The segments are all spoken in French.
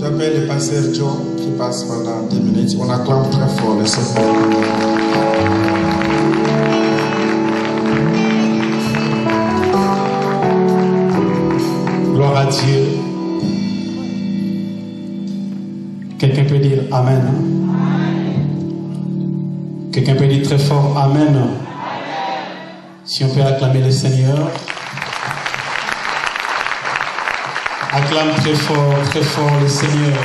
J'appelle le pasteur Joe qui passe pendant 10 minutes. On acclame très fort le Seigneur. Gloire à Dieu. Quelqu'un peut dire Amen. Quelqu'un peut dire très fort Amen. Si on peut acclamer le Seigneur. Acclame très fort le Seigneur.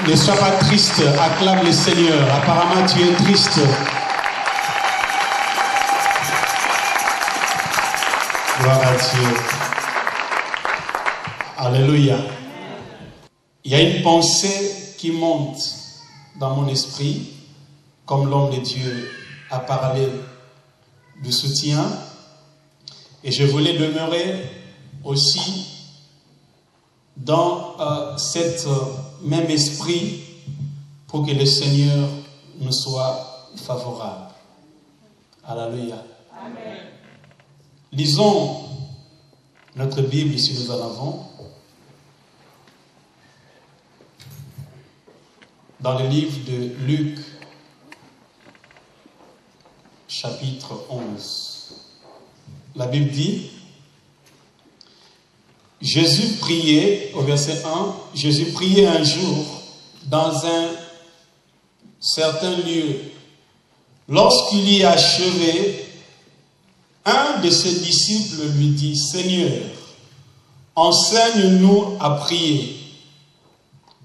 Ne sois pas triste, acclame le Seigneur. Apparemment tu es triste. Gloire à Dieu. Alléluia. Il y a une pensée qui monte dans mon esprit, comme l'homme de Dieu a parlé du soutien. Et je voulais demeurer aussi dans cet même esprit pour que le Seigneur nous soit favorable. Alléluia. Amen. Lisons notre Bible si nous en avons. Dans le livre de Luc, chapitre 11. La Bible dit, Jésus priait, au verset 1, Jésus priait un jour dans un certain lieu. Lorsqu'il y achevé, un de ses disciples lui dit, Seigneur, enseigne-nous à prier,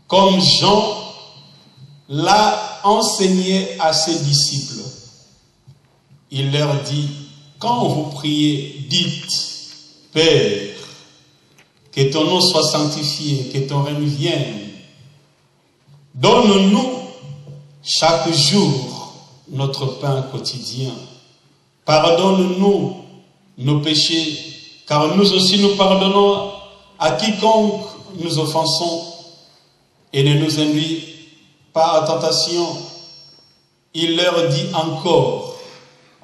comme Jean l'a enseigné à ses disciples. Il leur dit, quand vous priez, dites, Père, que ton nom soit sanctifié, que ton règne vienne. Donne-nous chaque jour notre pain quotidien. Pardonne-nous nos péchés, car nous aussi nous pardonnons à quiconque nous offensons, et ne nous induis pas à tentation. Il leur dit encore,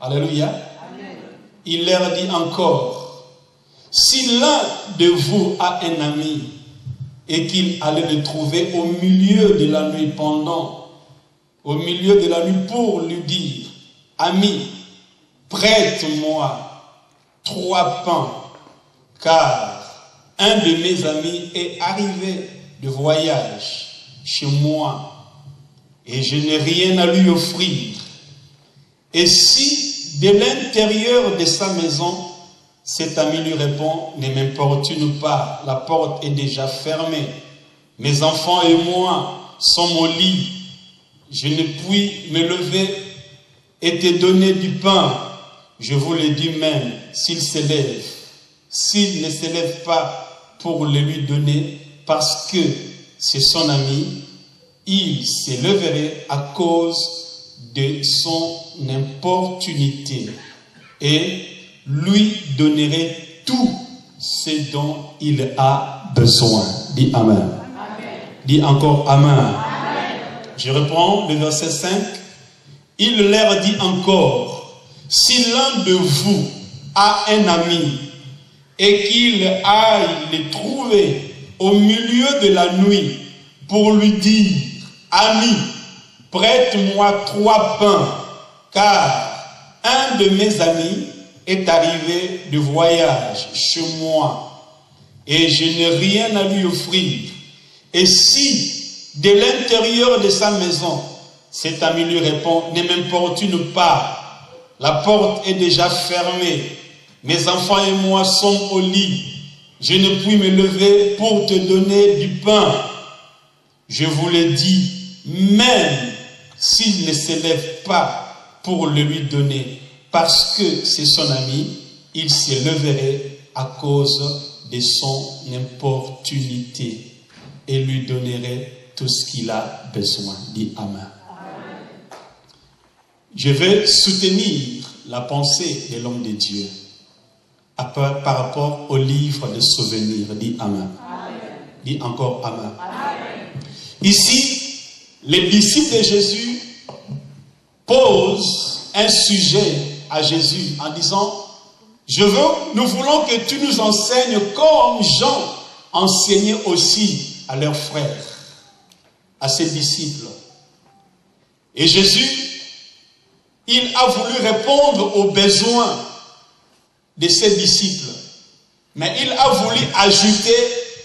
alléluia, amen. Il leur dit encore, si l'un de vous a un ami et qu'il allait le trouver au milieu de la nuit pour lui dire, ami, prête-moi 3 pains, car un de mes amis est arrivé de voyage chez moi et je n'ai rien à lui offrir. Et si de l'intérieur de sa maison, cet ami lui répond, ne m'importune pas, la porte est déjà fermée. Mes enfants et moi sommes au lit. Je ne puis me lever et te donner du pain. Je vous le dis même, s'il s'élève, s'il ne s'élève pas pour le lui donner, parce que c'est son ami, il se leverait à cause de son importunité et lui donnerait tout ce dont il a besoin. Dis Amen. Amen. Dis encore Amen. Amen. Je reprends le verset 5. Il leur dit encore, si l'un de vous a un ami et qu'il aille le trouver au milieu de la nuit pour lui dire, ami, prête-moi 3 pains, car un de mes amis est arrivé de voyage chez moi et je n'ai rien à lui offrir. Et si de l'intérieur de sa maison, cet ami lui répond, ne m'importune pas, la porte est déjà fermée, mes enfants et moi sommes au lit, je ne puis me lever pour te donner du pain. Je vous le dis, même s'il ne s'élève pas pour le lui donner, parce que c'est son ami, il se leverait à cause de son importunité et lui donnerait tout ce qu'il a besoin. Dis Amen. Amen. Je vais soutenir la pensée de l'homme de Dieu par rapport au livre de souvenirs. Dis Amen. Amen. Dis encore Amen. Amen. Ici, les disciples de Jésus posent un sujet à Jésus en disant, nous voulons que tu nous enseignes comme Jean enseignaient aussi à leurs frères, à ses disciples. Et Jésus, il a voulu répondre aux besoins de ses disciples. Mais il a voulu ajouter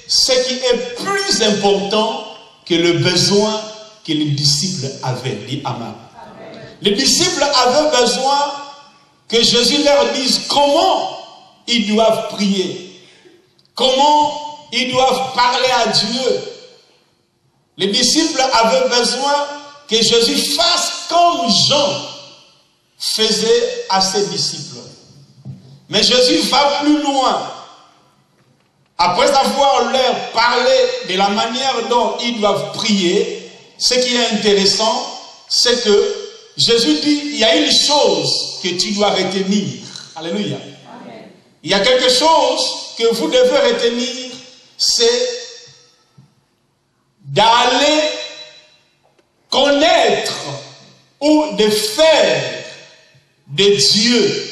ce qui est plus important que le besoin que les disciples avaient. Dit Amen. Les disciples avaient besoin que Jésus leur dise comment ils doivent prier, comment ils doivent parler à Dieu. Les disciples avaient besoin que Jésus fasse comme Jean faisait à ses disciples. Mais Jésus va plus loin. Après avoir leur parlé de la manière dont ils doivent prier, ce qui est intéressant, c'est que Jésus dit, il y a une chose que tu dois retenir. Alléluia. Amen. Il y a quelque chose que vous devez retenir, c'est d'aller connaître ou de faire de Dieu,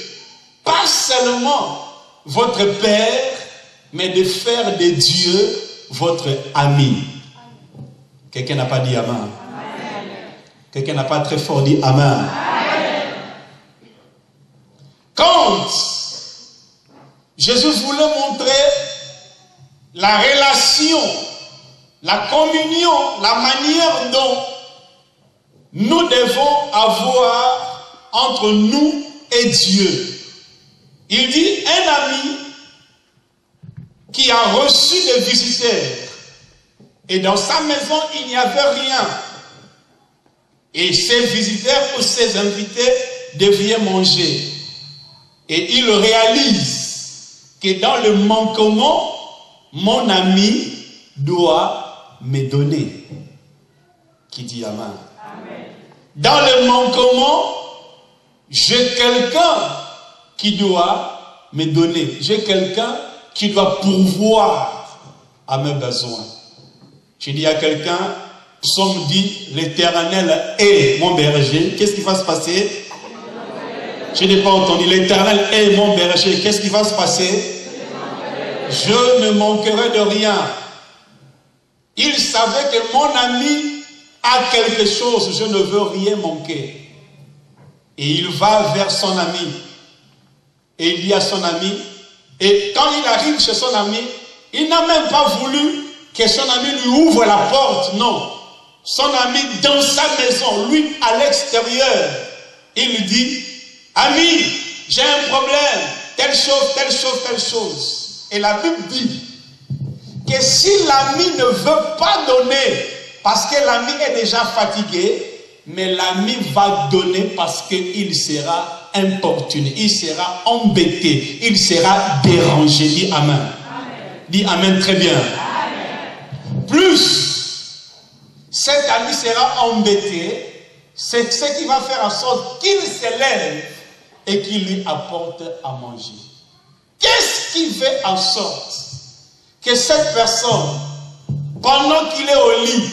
pas seulement votre Père, mais de faire de Dieu votre ami. Quelqu'un n'a pas dit Amen. Quelqu'un n'a pas très fort dit Amen. Quand Jésus voulait montrer la relation, la communion, la manière dont nous devons avoir entre nous et Dieu, il dit un ami qui a reçu des visiteurs et dans sa maison il n'y avait rien. Et ces visiteurs ou ces invités devaient manger. Et il réalise que dans le manquement, mon ami doit me donner. Qui dit Amen. Amen. Dans le manquement, j'ai quelqu'un qui doit me donner. J'ai quelqu'un qui doit pourvoir à mes besoins. Je dis à quelqu'un, Psaume dit, l'Éternel est mon berger. Qu'est-ce qui va se passer? Je n'ai pas entendu. L'Éternel est mon berger. Qu'est-ce qui va se passer? Je ne manquerai de rien. Il savait que mon ami a quelque chose. Je ne veux rien manquer. Et il va vers son ami. Et il dit à son ami, et quand il arrive chez son ami, il n'a même pas voulu que son ami lui ouvre la porte. Non. Son ami dans sa maison, lui à l'extérieur, il lui dit, ami, j'ai un problème, telle chose, telle chose, telle chose. Et la Bible dit que si l'ami ne veut pas donner, parce que l'ami est déjà fatigué, mais l'ami va donner parce qu'il sera importuné, il sera embêté, il sera dérangé. Dis Amen. Amen. Dis Amen très bien. Amen. Plus cet ami sera embêté, c'est ce qui va faire en sorte qu'il s'élève et qu'il lui apporte à manger. Qu'est-ce qui fait en sorte que cette personne, pendant qu'il est au lit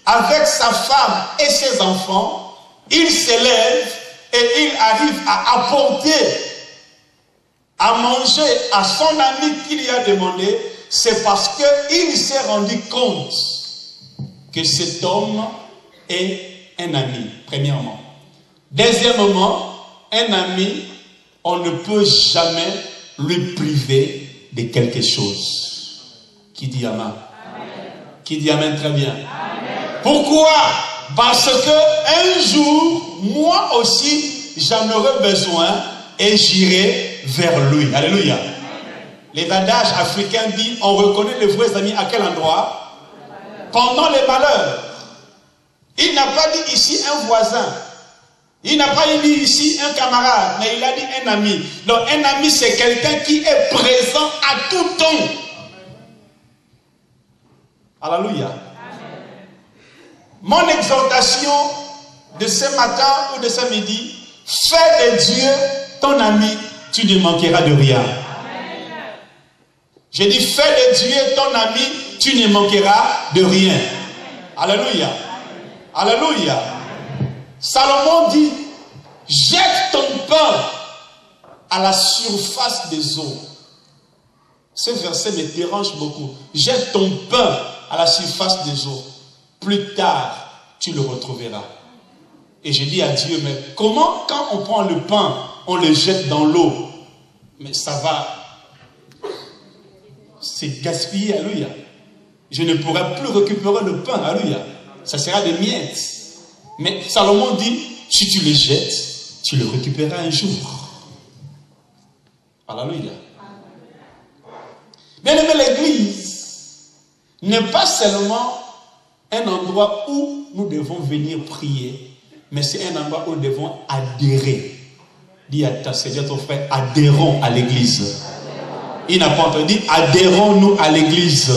avec sa femme et ses enfants, il s'élève et il arrive à apporter à manger à son ami qui lui a demandé? C'est parce qu'il s'est rendu compte que cet homme est un ami, premièrement. Deuxièmement, un ami, on ne peut jamais lui priver de quelque chose. Qui dit Amen? Amen. Qui dit Amen très bien? Amen. Pourquoi? Parce que un jour, moi aussi, j'en aurai besoin et j'irai vers lui. Alléluia. Amen. Les adages africains disent, on reconnaît les vrais amis à quel endroit? Pendant les malheurs. Il n'a pas dit ici un voisin. Il n'a pas dit ici un camarade, mais il a dit un ami. Donc un ami, c'est quelqu'un qui est présent à tout temps. Alléluia. Mon exhortation de ce matin ou de ce midi, fais de Dieu ton ami, tu ne manqueras de rien. Je dis, fais de Dieu ton ami, tu ne manqueras de rien. Alléluia. Alléluia. Salomon dit, jette ton pain à la surface des eaux. Ce verset me dérange beaucoup. Jette ton pain à la surface des eaux. Plus tard, tu le retrouveras. Et je dis à Dieu, mais comment quand on prend le pain, on le jette dans l'eau? Mais ça va. C'est gaspillé, alléluia. Je ne pourrai plus récupérer le pain, alléluia. Ça sera des miettes. Mais Salomon dit, si tu le jettes, tu le récupéreras un jour. Alléluia. Bien aimé, l'église n'est pas seulement un endroit où nous devons venir prier, mais c'est un endroit où nous devons adhérer. Dis à ton frère, adhérons à l'église. Il n'a pas entendu, adhérons-nous à l'église.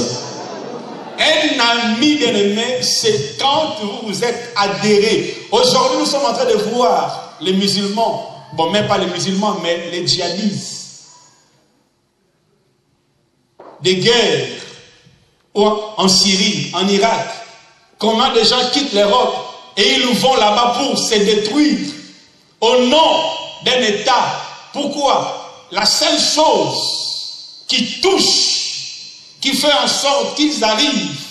Un ami bien-aimé, c'est quand vous vous êtes adhérés. Aujourd'hui, nous sommes en train de voir les musulmans, bon, même pas les musulmans, mais les djihadistes. Des guerres en Syrie, en Irak. Comment des gens quittent l'Europe et ils vont là-bas pour se détruire au nom d'un État. Pourquoi? La seule chose qui touche, qui fait en sorte qu'ils arrivent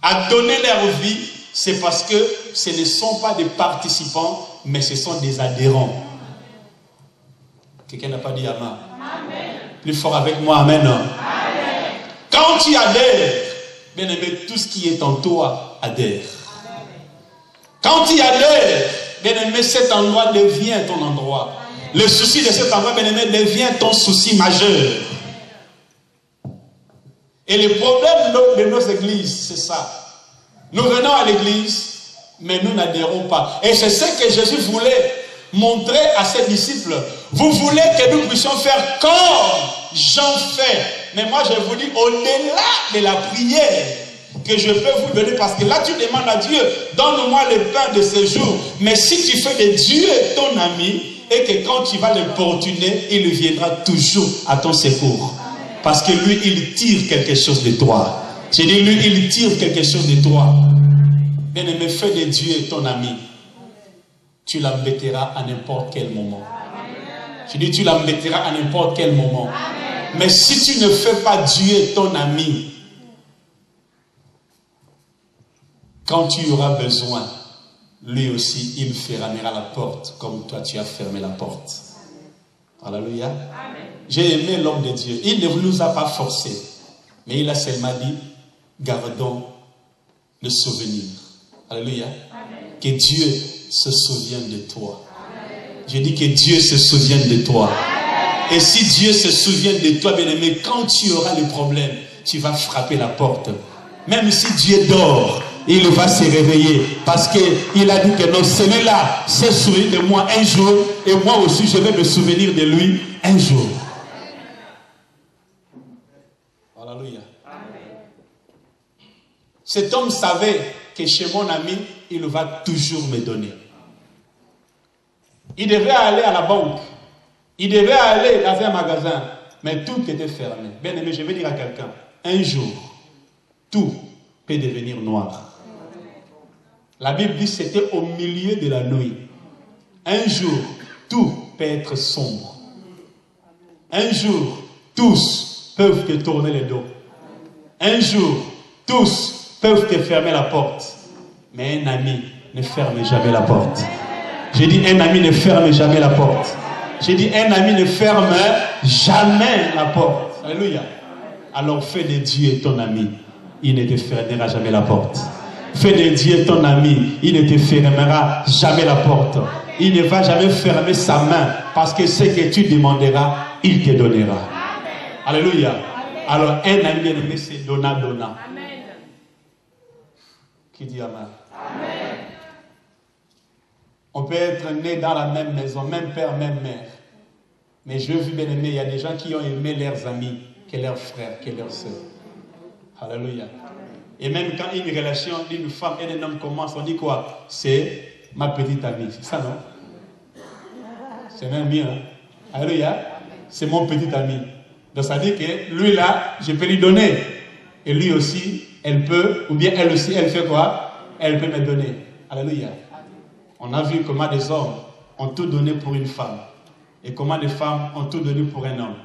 à donner leur vie, c'est parce que ce ne sont pas des participants, mais ce sont des adhérents. Quelqu'un n'a pas dit Amen. Amen. Plus fort avec moi, Amen. Amen. Quand tu adhères, bien aimé, tout ce qui est en toi adhère. Amen. Quand tu adhères, bien aimé, cet endroit devient ton endroit. Amen. Le souci de cet endroit, bien aimé, devient ton souci majeur. Et le problème de nos églises, c'est ça. Nous venons à l'église, mais nous n'adhérons pas. Et c'est ce que Jésus voulait montrer à ses disciples. Vous voulez que nous puissions faire comme Jean fait. Mais moi, je vous dis, au-delà de la prière que je peux vous donner, parce que là, tu demandes à Dieu, donne-moi le pain de ce jour. Mais si tu fais de Dieu ton ami, et que quand tu vas l'importuner, il viendra toujours à ton secours. Parce que lui, il tire quelque chose de toi. J'ai dit, lui, il tire quelque chose de toi. Bien-aimé, fais de Dieu ton ami. Tu l'embêteras à n'importe quel moment. J'ai dit, tu l'embêteras à n'importe quel moment. Mais si tu ne fais pas Dieu ton ami, quand tu auras besoin, lui aussi, il fermera la porte comme toi tu as fermé la porte. Alléluia. J'ai aimé l'homme de Dieu. Il ne nous a pas forcés, mais il a seulement dit, gardons le souvenir. Alléluia. Que Dieu se souvienne de toi. Je dis que Dieu se souvienne de toi. Et si Dieu se souvient de toi, bien-aimé, quand tu auras le problème, tu vas frapper la porte. Même si Dieu dort, il va se réveiller. Parce qu'il a dit que non, celui-là s'est souvenu de moi un jour, et moi aussi je vais me souvenir de lui un jour. Alléluia. Cet homme savait que chez mon ami, il va toujours me donner. Il devait aller à la banque. Il devait aller dans un magasin. Mais tout était fermé. Bien aimé, je vais dire à quelqu'un, un jour, tout peut devenir noir. La Bible dit que c'était au milieu de la nuit. Un jour, tout peut être sombre. Un jour, tous peuvent te tourner le dos. Un jour, tous peuvent te fermer la porte. Mais un ami ne ferme jamais la porte. J'ai dit, un ami ne ferme jamais la porte. J'ai dit, un ami ne ferme jamais la porte. Alléluia. Alors fais de Dieu ton ami. Il ne te fermera jamais la porte. Fais de Dieu ton ami. Il ne te fermera jamais la porte. Il ne va jamais fermer sa main. Parce que ce que tu demanderas, il te donnera. Alléluia. Alors un ami aimé, c'est donna. Qui dit Amen? Amen. On peut être né dans la même maison, même père, même mère. Mais je veux bien aimer, il y a des gens qui ont aimé leurs amis, que leurs frères, que leurs sœurs. Alléluia. Et même quand une relation d'une femme et d'un homme commence, on dit quoi? C'est ma petite amie. C'est ça, non? C'est même mieux. Hein? Alléluia. C'est mon petit ami. Donc ça dit que lui là, je peux lui donner. Et lui aussi, elle peut, ou bien elle aussi, elle fait quoi? Elle peut me donner. Alléluia. On a vu comment des hommes ont tout donné pour une femme. Et comment des femmes ont tout donné pour un homme.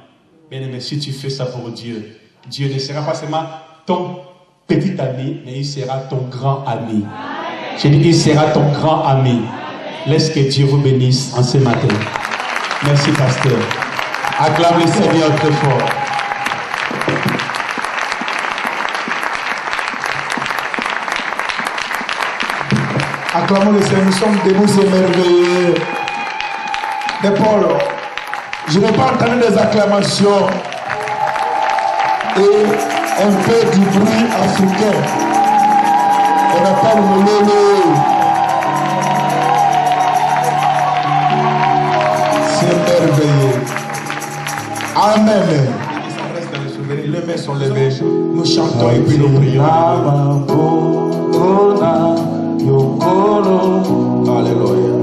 Bien-aimé, si tu fais ça pour Dieu, Dieu ne sera pas seulement ton petit ami, mais il sera ton grand ami. Je dis, il sera ton grand ami. Laisse que Dieu vous bénisse en ce matin. Merci, pasteur. Acclame le Seigneur très fort. Acclamons le Seigneur, nous sommes debout, c'est merveilleux. Mais Paul, je n'ai pas entendu des acclamations et un peu du bruit africain. On n'a pas le lolo. C'est merveilleux. Amen. Les mains sont levées. Nous chantons et puis nous prions. Alléluia.